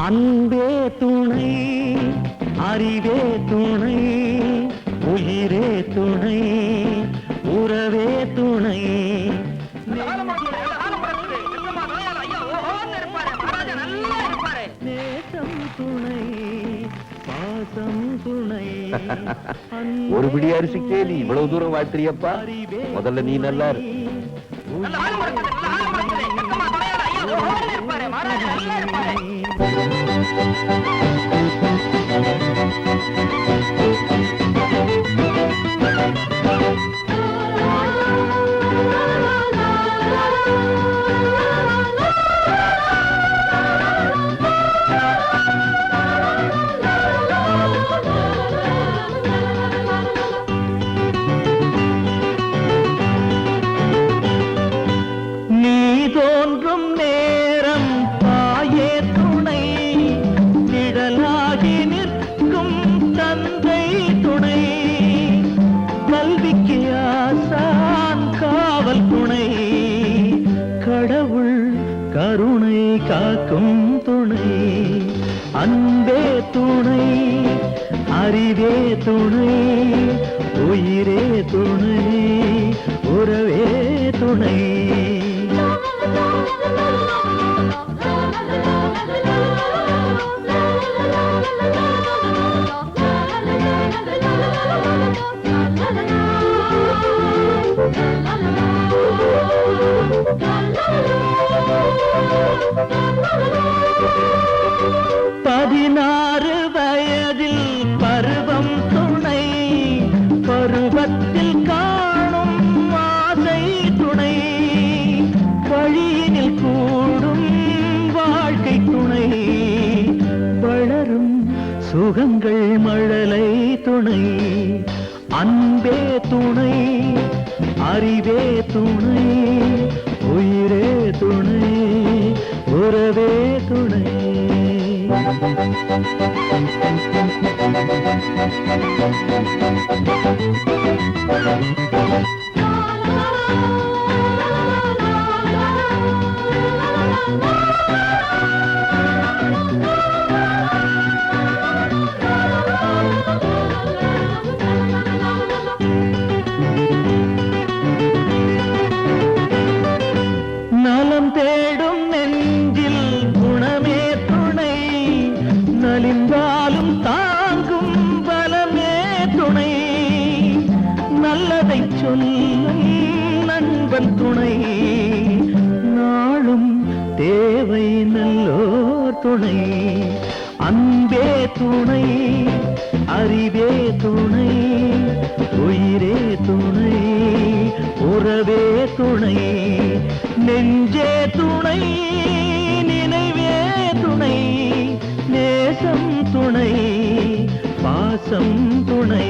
அன்பே துணை, அறிவே துணை, உயிரே துணை, உறவே துணை. நேசம் துணை, பாசம் துணை. ஒரு பிடி அரிசிக்கே நீ இவ்வளவு தூரம் வாழ்த்துறியப்பா. முதல்ல நீ நல்லா இரு. தோன்றும் நேரம் தாயே துணை, நிழலாகி நிற்கும் தந்தை துணை, கல்விக்கு ஆசான் காவல் துணை, கடவுள் கருணை காக்கும் துணை. அன்பே துணை, அறிவே துணை, உயிரே துணை, உறவே துணை. பதினாறு வயதில் பருவம் துணை, பருவத்தில் காணும் ஆசை துணை, வழியினில் கூடும் வாழ்க்கை துணை, வளரும் சுகங்கள் மழலை துணை. அன்பே துணை, அறிவே துணை, உயிரே துணை, உறவே துணை. நலம் தேடும் நெஞ்சில் குணமே துணை, நலிந்தாலும் தாங்கும் பலமே துணை, நல்லதை சொல்லும் நண்பன் துணை, நாளும் தேவை நல்லோர் துணை. அன்பே துணை, அறிவே துணை, உயிரே துணை, உறவே துணை, நெஞ்சே துணை, நினைவே துணை, நேசம் துணை, பாசம் துணை.